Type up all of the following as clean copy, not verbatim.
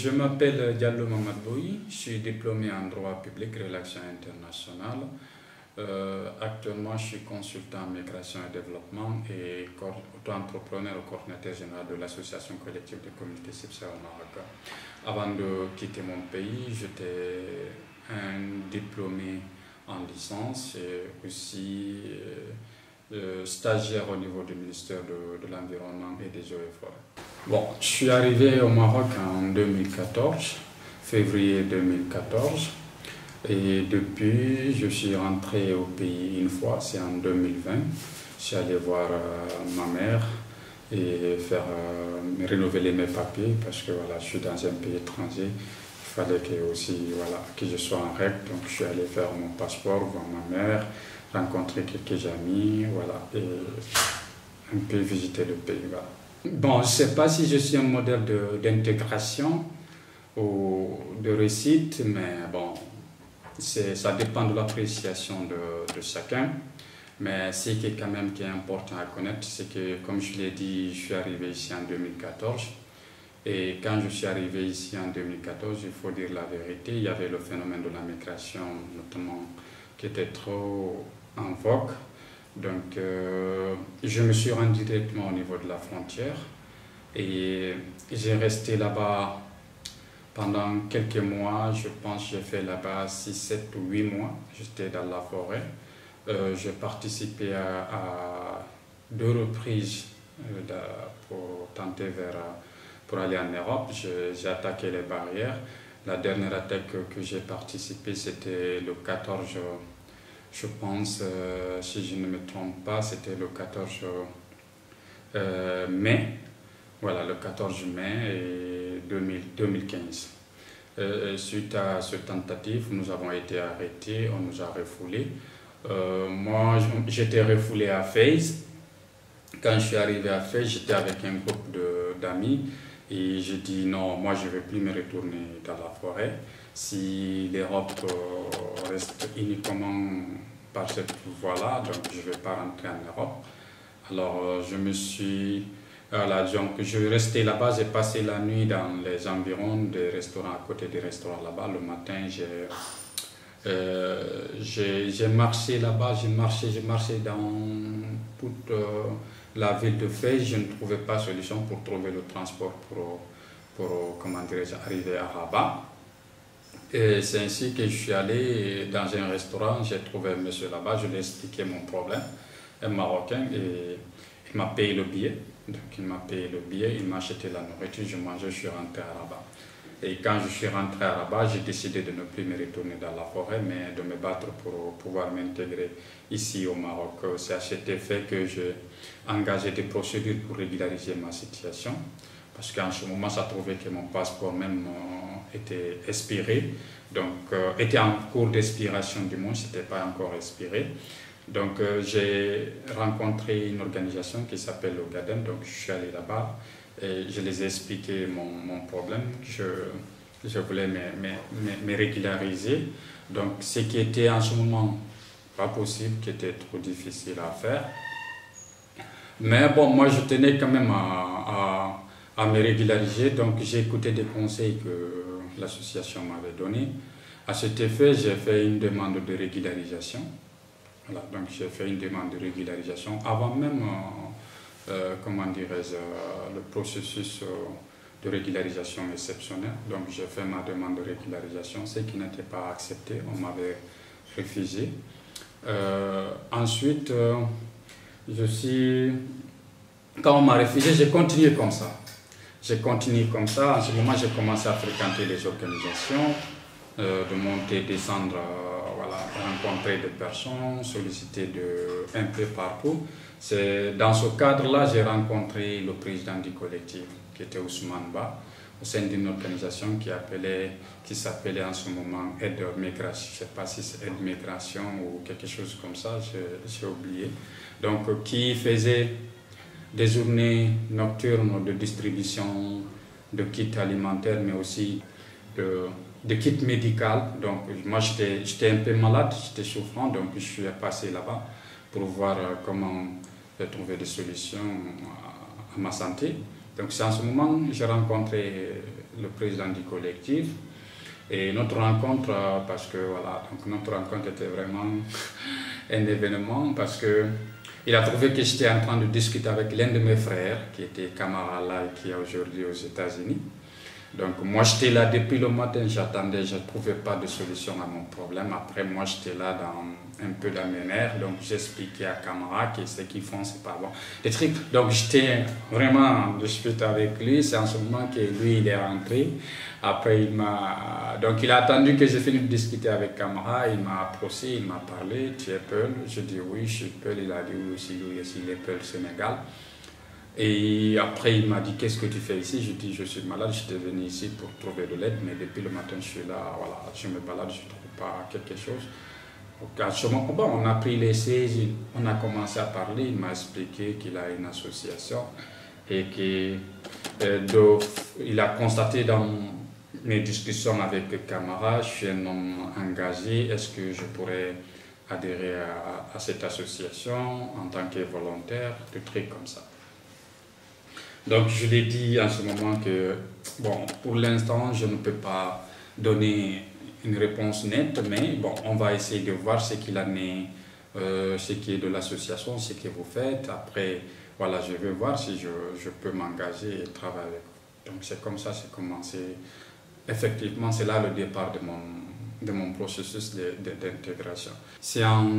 Je m'appelle Diallo Mamadboui, je suis diplômé en droit public et relations internationales. Actuellement, je suis consultant en migration et développement et auto-entrepreneur et coordinateur général de l'association collective de communautés subsahariennes au Maroc. Avant de quitter mon pays, j'étais un diplômé en licence et aussi stagiaire au niveau du ministère de l'Environnement et des Eaux et Forêts. Bon, je suis arrivé au Maroc en 2014, février 2014, et depuis je suis rentré au pays une fois, c'est en 2020. Je suis allé voir ma mère et me renouveler mes papiers parce que voilà, je suis dans un pays étranger. Il fallait que je sois en règle, donc je suis allé faire mon passeport, voir ma mère, rencontrer quelques amis, voilà, et un peu visiter le pays. Voilà. Bon, je ne sais pas si je suis un modèle d'intégration ou de réussite, mais bon, ça dépend de l'appréciation de chacun. Mais ce qui est quand même important à connaître, c'est que, comme je l'ai dit, je suis arrivé ici en 2014. Et quand je suis arrivé ici en 2014, il faut dire la vérité, il y avait le phénomène de la migration, notamment, qui était trop en vogue. Donc, je me suis rendu directement au niveau de la frontière et j'ai resté là-bas pendant quelques mois. Je pense que j'ai fait là-bas 6, 7 ou 8 mois. J'étais dans la forêt. J'ai participé à 2 reprises pour tenter pour aller en Europe. J'ai attaqué les barrières. La dernière attaque que j'ai participé, c'était le 14, je pense, si je ne me trompe pas, c'était le 14 mai. Voilà, le 14 mai 2015. Suite à cette tentative, nous avons été arrêtés, on nous a refoulés. Moi, j'étais refoulé à Fès. Quand je suis arrivé à Fès, j'étais avec un groupe d'amis et j'ai dit non, moi je ne vais plus me retourner dans la forêt. Si l'Europe reste uniquement par cette voie-là, donc je ne vais pas rentrer en Europe. Alors donc je restais là-bas, j'ai passé la nuit dans les environs des restaurants, à côté des restaurants là-bas. Le matin, j'ai marché là-bas, j'ai marché dans toute la ville de Fès. Je ne trouvais pas de solution pour trouver le transport pour comment dirais-je, arriver à Rabat. Et c'est ainsi que je suis allé dans un restaurant, j'ai trouvé un monsieur là-bas, je lui ai expliqué mon problème, un Marocain, et il m'a payé le billet. Donc il m'a payé le billet, il m'a acheté la nourriture, je mangeais, je suis rentré à Rabat. Et quand je suis rentré à Rabat, j'ai décidé de ne plus me retourner dans la forêt, mais de me battre pour pouvoir m'intégrer ici au Maroc. C'est à cet effet que j'ai engagé des procédures pour régulariser ma situation. Parce qu'en ce moment, ça trouvait que mon passeport même était expiré, donc était en cours d'expiration du moins, ce n'était pas encore expiré. Donc j'ai rencontré une organisation qui s'appelle le GADEM, donc je suis allé là-bas et je les ai expliqué mon problème, je voulais me régulariser. Donc ce qui était en ce moment pas possible, qui était trop difficile à faire. Mais bon, moi je tenais quand même à me régulariser, donc j'ai écouté des conseils que l'association m'avait donnés. À cet effet, j'ai fait une demande de régularisation. Voilà, donc j'ai fait une demande de régularisation avant même, comment dirais-je, le processus de régularisation exceptionnel. Donc j'ai fait ma demande de régularisation, ce qui n'était pas accepté, on m'avait refusé. Ensuite, quand on m'a refusé, j'ai continué comme ça. J'ai continué comme ça. En ce moment, j'ai commencé à fréquenter les organisations, de monter, descendre, voilà, rencontrer des personnes, solliciter un peu partout. Dans ce cadre-là, j'ai rencontré le président du collectif, qui était Ousmane Ba, au sein d'une organisation qui s'appelait en ce moment Aide Migration. Je ne sais pas si c'est Aide Migration ou quelque chose comme ça, j'ai oublié. Donc, qui faisait des journées nocturnes de distribution de kits alimentaires, mais aussi de kits médicaux. Donc moi j'étais un peu malade, j'étais souffrant, donc je suis passé là-bas pour voir comment trouver des solutions à ma santé. Donc c'est en ce moment que j'ai rencontré le président du collectif. Et notre rencontre, parce que voilà, donc notre rencontre était vraiment un événement, parce que il a trouvé que j'étais en train de discuter avec l'un de mes frères, qui était Camara là et qui est aujourd'hui aux États-Unis. Donc moi j'étais là depuis le matin, j'attendais, je ne trouvais pas de solution à mon problème. Après moi j'étais là un peu dans mes nerfs, donc j'expliquais à Camara que ce qu'ils font c'est pas bon. Des trucs, donc j'étais vraiment en dispute avec lui, c'est en ce moment que lui il est rentré. Après donc il a attendu que j'ai fini de discuter avec Camara, il m'a approché, il m'a parlé, tu es Peul? Je dis oui, je suis Peul, il a dit oui aussi, lui aussi il est Peul Sénégal. Et après, il m'a dit, qu'est-ce que tu fais ici? Je dis, je suis malade, je suis venu ici pour trouver de l'aide, mais depuis le matin, je suis là, voilà, je me balade, je ne trouve pas quelque chose. Donc, à ce moment, bon, on a pris les 16, on a commencé à parler, il m'a expliqué qu'il a une association et qu'il a constaté dans mes discussions avec Camara, je suis un homme engagé, est-ce que je pourrais adhérer à cette association en tant que volontaire, des trucs comme ça. Donc je l'ai dit en ce moment que, bon, pour l'instant, je ne peux pas donner une réponse nette, mais bon, on va essayer de voir ce qu'il en est, ce qui est de l'association, ce que vous faites. Après, voilà, je vais voir si je peux m'engager et travailler avec vous. Donc c'est comme ça, c'est commencé. Effectivement, c'est là le départ de mon processus d'intégration. C'est en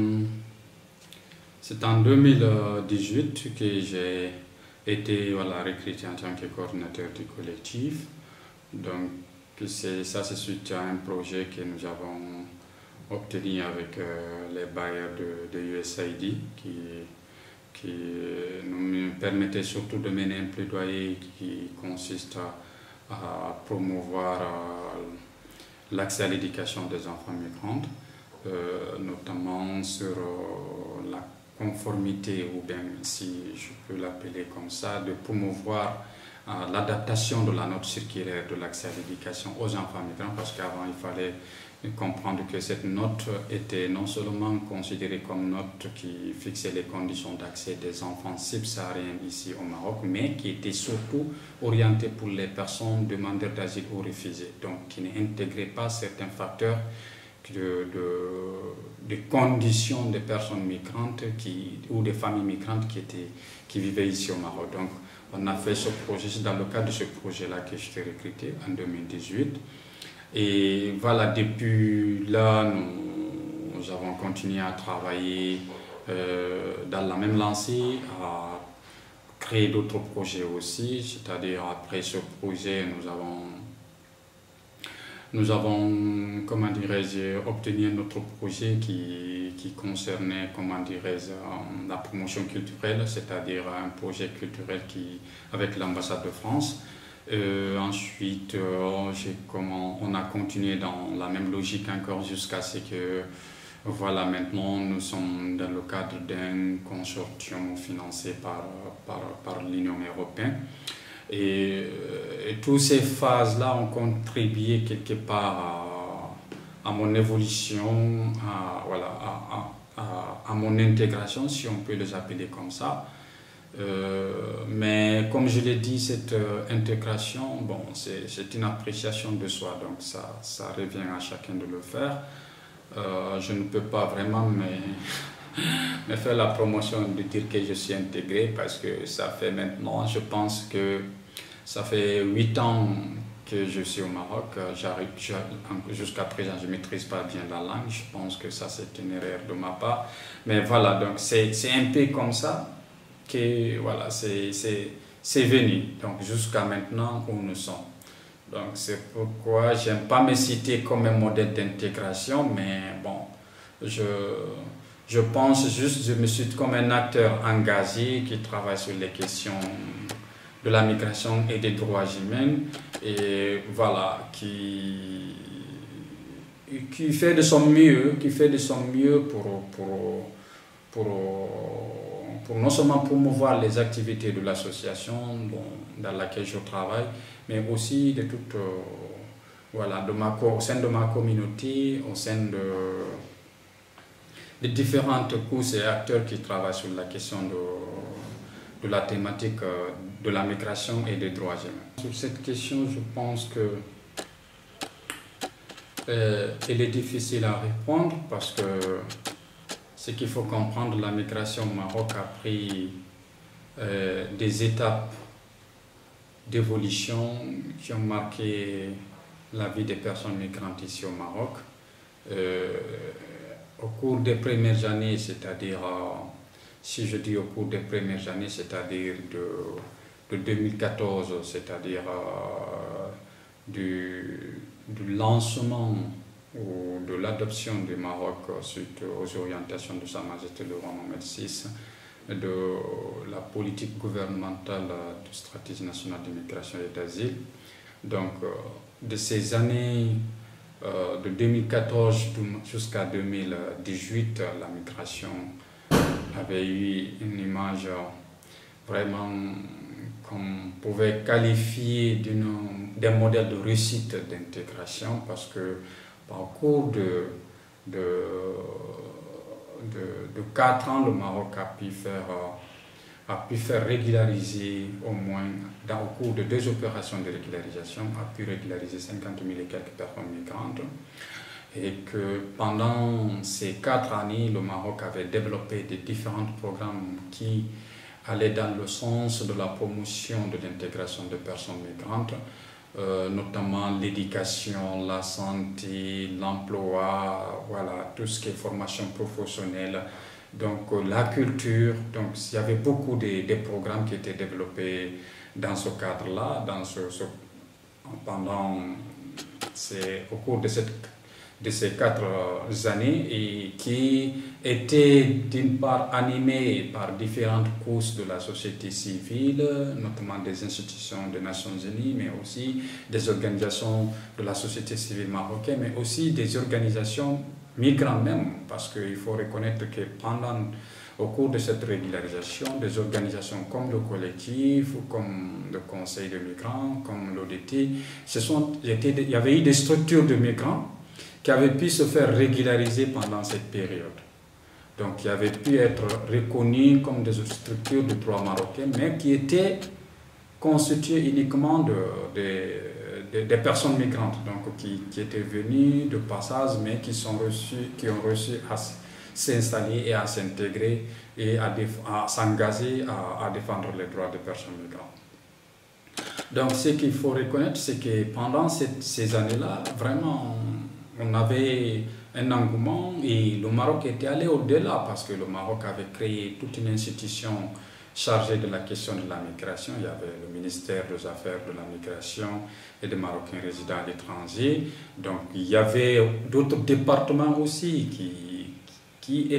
2018 que j'ai été recruté en tant que coordinateur du collectif. Donc ça c'est suite à un projet que nous avons obtenu avec les bailleurs de USAID qui nous permettait surtout de mener un plaidoyer qui consiste à promouvoir l'accès à l'éducation des enfants migrants, notamment sur la conformité, ou bien si je peux l'appeler comme ça, de promouvoir l'adaptation de la note circulaire de l'accès à l'éducation aux enfants migrants, parce qu'avant il fallait comprendre que cette note était non seulement considérée comme note qui fixait les conditions d'accès des enfants subsahariens ici au Maroc, mais qui était surtout orientée pour les personnes demandeurs d'asile ou réfugiés, donc qui n'intégrait pas certains facteurs de conditions des personnes migrantes ou des familles migrantes qui vivaient ici au Maroc. Donc on a fait ce projet, c'est dans le cadre de ce projet-là que j'étais recruté en 2018. Et voilà, depuis là, nous avons continué à travailler dans la même lancée, à créer d'autres projets aussi, c'est-à-dire après ce projet, nous avons comment dirais-je, obtenu un autre projet qui concernait, comment dirais-je, la promotion culturelle, c'est-à-dire un projet culturel avec l'ambassade de France. Ensuite, on a continué dans la même logique encore jusqu'à ce que, voilà, maintenant nous sommes dans le cadre d'un consortium financé par l'Union européenne. Et toutes ces phases-là ont contribué quelque part à mon évolution, à mon intégration, si on peut les appeler comme ça. Mais comme je l'ai dit, cette intégration, bon, c'est une appréciation de soi, donc ça revient à chacun de le faire. Je ne peux pas vraiment me faire la promotion de dire que je suis intégré, parce que ça fait maintenant, je pense que ça fait 8 ans que je suis au Maroc. Jusqu'à présent, je ne maîtrise pas bien la langue, je pense que ça c'est une erreur de ma part. Mais voilà, donc c'est un peu comme ça que voilà, c'est venu, donc jusqu'à maintenant où nous sommes. Donc c'est pourquoi j'aime pas me citer comme un modèle d'intégration, mais bon, je pense juste, je me cite comme un acteur engagé qui travaille sur les questions de la migration et des droits humains, et voilà, qui fait de son mieux, pour non seulement promouvoir les activités de l'association dans laquelle je travaille, mais aussi de toute, voilà, au sein de ma communauté, au sein de différentes couches et acteurs qui travaillent sur la question de la thématique de la migration et des droits humains. Sur cette question, je pense que elle est difficile à répondre parce que ce qu'il faut comprendre, la migration au Maroc a pris des étapes d'évolution qui ont marqué la vie des personnes migrantes ici au Maroc. Au cours des premières années, c'est-à-dire, si je dis au cours des premières années, c'est-à-dire de 2014, c'est-à-dire du lancement ou de l'adoption du Maroc suite aux orientations de Sa Majesté le roi Mohamed VI, de la politique gouvernementale de stratégie nationale d'immigration et d'asile. Donc, de ces années de 2014 jusqu'à 2018, la migration avait eu une image vraiment qu'on pouvait qualifier d'un modèle de réussite d'intégration parce que par cours de 4 ans, le Maroc a pu faire régulariser au moins, au cours de 2 opérations de régularisation, a pu régulariser 50 000 et quelques personnes migrantes. Et que pendant ces 4 années, le Maroc avait développé des différents programmes qui allaient dans le sens de la promotion de l'intégration de personnes migrantes, notamment l'éducation, la santé, l'emploi, voilà, tout ce qui est formation professionnelle, donc la culture. Donc il y avait beaucoup de programmes qui étaient développés dans ce cadre-là, au cours de ces 4 années et qui étaient d'une part animés par différentes couches de la société civile, notamment des institutions des Nations Unies, mais aussi des organisations de la société civile marocaine, mais aussi des organisations migrantes même, parce qu'il faut reconnaître que au cours de cette régularisation, des organisations comme le collectif, comme le Conseil de migrants, comme l'ODT, il y avait eu des structures de migrants qui avaient pu se faire régulariser pendant cette période. Donc, qui avaient pu être reconnues comme des structures de droit marocain, mais qui étaient constituées uniquement des personnes migrantes, donc qui étaient venues de passage, mais qui ont reçu à s'installer et à s'intégrer et à s'engager à défendre les droits des personnes migrantes. Donc, ce qu'il faut reconnaître, c'est que pendant ces années-là, vraiment, on avait un engouement et le Maroc était allé au-delà parce que le Maroc avait créé toute une institution chargée de la question de la migration. Il y avait le ministère des Affaires de la Migration et des Marocains résidant à l'étranger. Donc il y avait d'autres départements aussi qui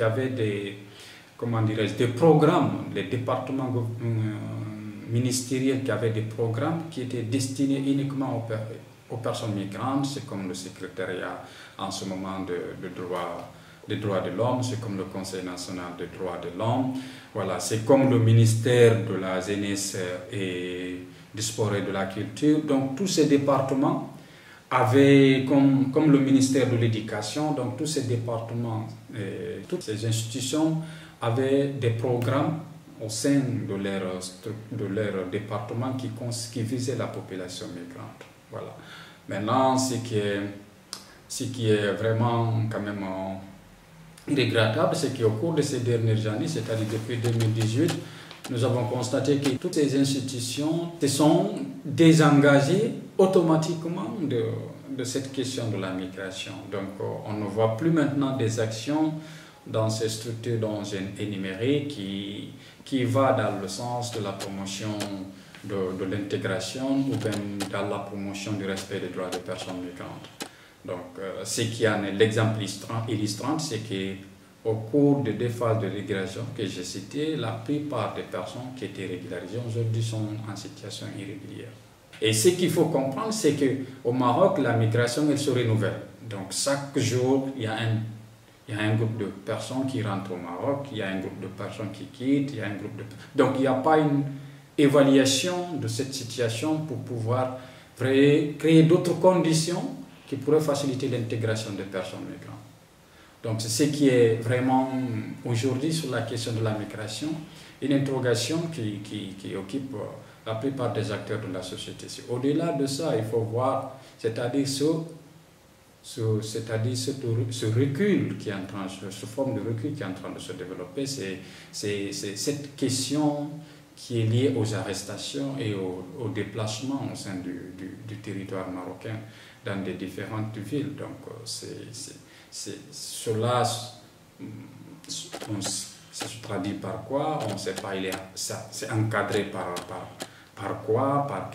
avaient des programmes, les départements ministériels qui avaient des programmes qui étaient destinés uniquement aux personnes migrantes. C'est comme le secrétariat en ce moment des droits de l'homme, c'est comme le Conseil national des droits de l'homme, voilà, c'est comme le ministère de la jeunesse et du sport et de la culture. Donc tous ces départements avaient, comme le ministère de l'éducation, donc tous ces départements, toutes ces institutions avaient des programmes au sein de leur département qui visaient la population migrante. Voilà. Maintenant, ce qui est vraiment quand même regrettable, c'est qu'au cours de ces dernières années, c'est-à-dire depuis 2018, nous avons constaté que toutes ces institutions se sont désengagées automatiquement de cette question de la migration. Donc, on ne voit plus maintenant des actions dans ces structures dont j'ai énuméré qui va dans le sens de la promotion de l'intégration ou même dans la promotion du respect des droits des personnes migrantes. Donc, ce qui en est l'exemple illustrant, c'est qu'au cours des 2 phases de régularisation que j'ai citées, la plupart des personnes qui étaient régularisées aujourd'hui sont en situation irrégulière. Et ce qu'il faut comprendre, c'est qu'au Maroc, la migration, elle se renouvelle. Donc, chaque jour, il y a un groupe de personnes qui rentrent au Maroc, il y a un groupe de personnes qui quittent, il y a un groupe de... Donc, il n'y a pas une évaluation de cette situation pour pouvoir créer d'autres conditions qui pourraient faciliter l'intégration des personnes migrantes. Donc c'est ce qui est vraiment aujourd'hui sur la question de la migration, une interrogation qui occupe la plupart des acteurs de la société. Au-delà de ça, il faut voir, c'est-à-dire ce recul qui est en train, ce forme de recul qui est en train de se développer, c'est cette question qui est liée aux arrestations et au déplacement au sein du territoire marocain dans des différentes villes. Donc, cela ça se traduit par quoi? On ne sait pas, c'est encadré par quoi? Par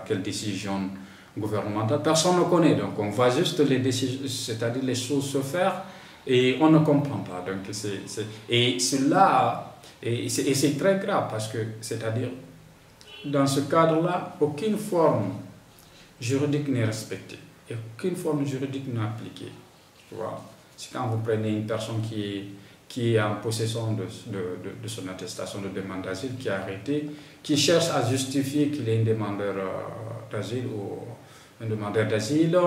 quelle décision gouvernementale? Personne ne connaît, donc on voit juste les décisions, c'est-à-dire les choses se faire et on ne comprend pas. Donc et cela, et c'est très grave parce que, c'est-à-dire, dans ce cadre-là, aucune forme juridique n'est respectée et aucune forme juridique n'est appliquée. Tu vois? C'est quand vous prenez une personne qui est en possession de son attestation de demande d'asile, qui est arrêté, qui cherche à justifier qu'il est un demandeur d'asile ou un demandeur d'asile,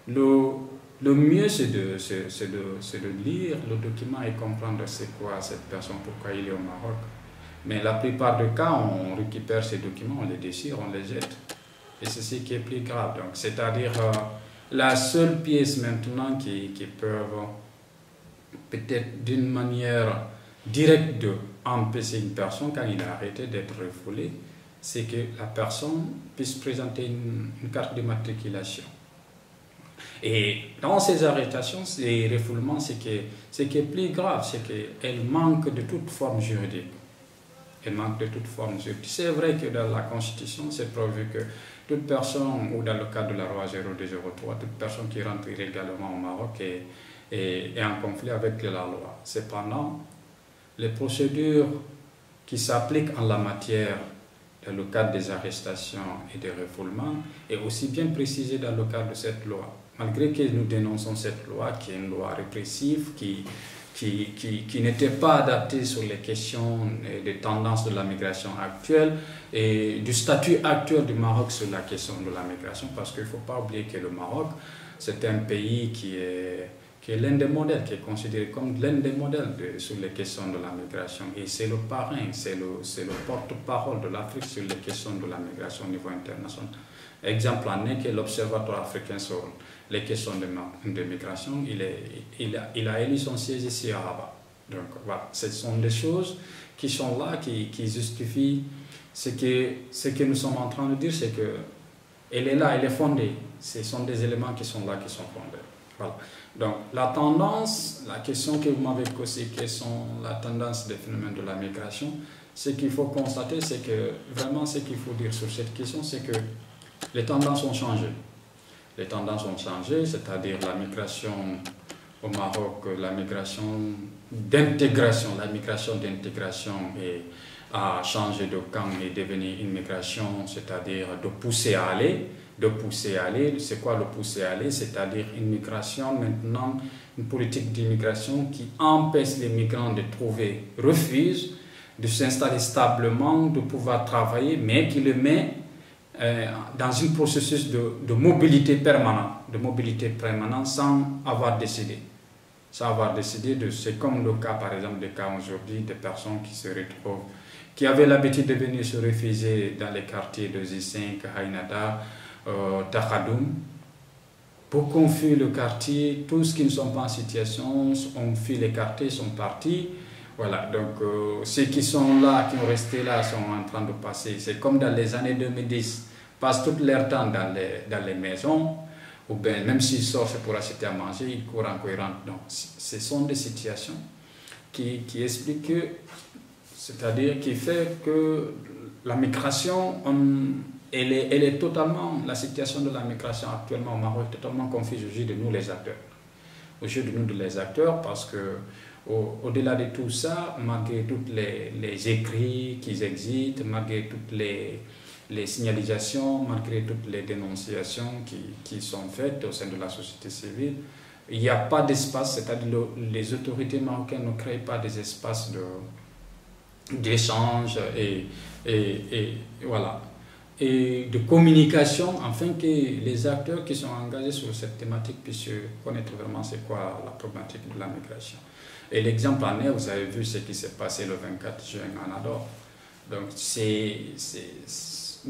le mieux c'est de lire le document et comprendre c'est quoi cette personne, pourquoi il est au Maroc. Mais la plupart des cas, on récupère ces documents, on les déchire, on les jette. Et c'est ce qui est plus grave. Donc, c'est-à-dire la seule pièce maintenant qui peuvent peut-être d'une manière directe d'empêcher une personne quand il a arrêté d'être refoulé, c'est que la personne puisse présenter une carte d'immatriculation. Et dans ces arrestations, ces refoulements, ce qui est plus grave, c'est qu'elles manquent de toute forme juridique. Elles manquent de toute forme juridique. C'est vrai que dans la Constitution, c'est prévu que toute personne, ou dans le cadre de la loi 0203, toute personne qui rentre illégalement au Maroc est en conflit avec la loi. Cependant, les procédures qui s'appliquent en la matière dans le cadre des arrestations et des refoulements est aussi bien précisée dans le cadre de cette loi. Malgré que nous dénonçons cette loi, qui est une loi répressive, qui n'était pas adaptée sur les questions des tendances de la migration actuelle et du statut actuel du Maroc sur la question de la migration, parce qu'il ne faut pas oublier que le Maroc, c'est un pays qui est l'un des modèles, qui est considéré comme l'un des modèles sur les questions de la migration. Et c'est le parrain, c'est le porte-parole de l'Afrique sur les questions de la migration au niveau international. Exemple en est que l'Observatoire africain sur les questions de migration, il a élu son siège ici à Rabat. Donc voilà, ce sont des choses qui sont là, qui justifient ce que nous sommes en train de dire, c'est qu'elle est là, elle est fondée. Ce sont des éléments qui sont là, qui sont fondés. Voilà. Donc la tendance, la question que vous m'avez posée, quelles sont la tendance des phénomènes de la migration, ce qu'il faut constater, c'est que vraiment ce qu'il faut dire sur cette question, c'est que les tendances ont changé. Les tendances ont changé, c'est-à-dire la migration au Maroc, la migration d'intégration a changé de camp et est devenue une migration, c'est-à-dire de pousser à aller. C'est quoi le pousser à aller? C'est-à-dire une migration maintenant, une politique d'immigration qui empêche les migrants de trouver refuge, de s'installer stablement, de pouvoir travailler, mais qui le met dans un processus de mobilité permanente sans avoir décidé. C'est comme le cas par exemple des cas aujourd'hui des personnes qui se retrouvent, qui avaient l'habitude de venir se réfugier dans les quartiers de Zi5, Haïnata, Takhadoum. Beaucoup ont fui le quartier, tous qui ne sont pas en situation ont fui les quartiers, sont partis. Voilà, donc ceux qui sont là, qui ont resté là, sont en train de passer. C'est comme dans les années 2010, passent tout leur temps dans les maisons, ou bien même s'ils sortent, c'est pour acheter à manger, ils courent encore, ils rentrent. Donc, ce sont des situations qui expliquent que, c'est-à-dire qui fait que la migration, elle est totalement, la situation de la migration actuellement au Maroc est totalement confuse aux yeux de nous les acteurs. Aux yeux de nous les acteurs, parce que au-delà de tout ça, malgré tous les écrits qui existent, malgré toutes les signalisations, malgré toutes les dénonciations qui sont faites au sein de la société civile, il n'y a pas d'espace, c'est-à-dire les autorités marocaines ne créent pas des espaces d'échange et voilà, et de communication, afin que les acteurs qui sont engagés sur cette thématique puissent connaître vraiment c'est quoi la problématique de la migration. Et l'exemple en est, vous avez vu ce qui s'est passé le 24 juin en Nador. Donc,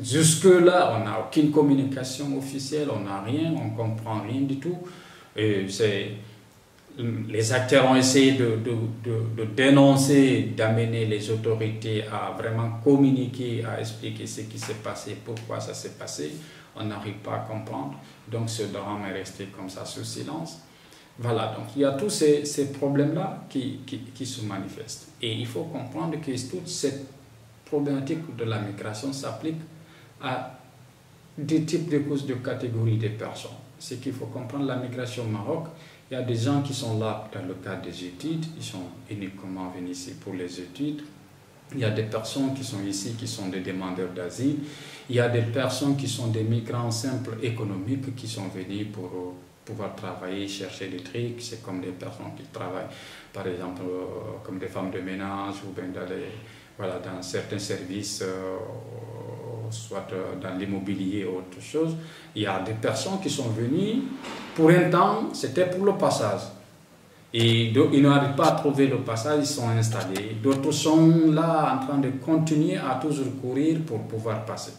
jusque-là, on n'a aucune communication officielle, on n'a rien, on ne comprend rien du tout. Et les acteurs ont essayé de dénoncer, d'amener les autorités à vraiment communiquer, à expliquer ce qui s'est passé, pourquoi ça s'est passé. On n'arrive pas à comprendre. Donc ce drame est resté comme ça sous silence. Voilà, donc il y a tous ces problèmes-là qui se manifestent. Et il faut comprendre que toute cette problématique de la migration s'applique à des types de causes de catégories de personnes. Ce qu'il faut comprendre, la migration au Maroc, il y a des gens qui sont là dans le cadre des études, ils sont uniquement venus ici pour les études. Il y a des personnes qui sont ici, qui sont des demandeurs d'asile. Il y a des personnes qui sont des migrants simples économiques qui sont venus pour pouvoir travailler, chercher des trucs. C'est comme des personnes qui travaillent, par exemple, comme des femmes de ménage ou bien dans certains services, soit dans l'immobilier ou autre chose. Il y a des personnes qui sont venues pour un temps, c'était pour le passage. Et ils n'arrivent pas à trouver le passage, ils sont installés. D'autres sont là en train de continuer à toujours courir pour pouvoir passer.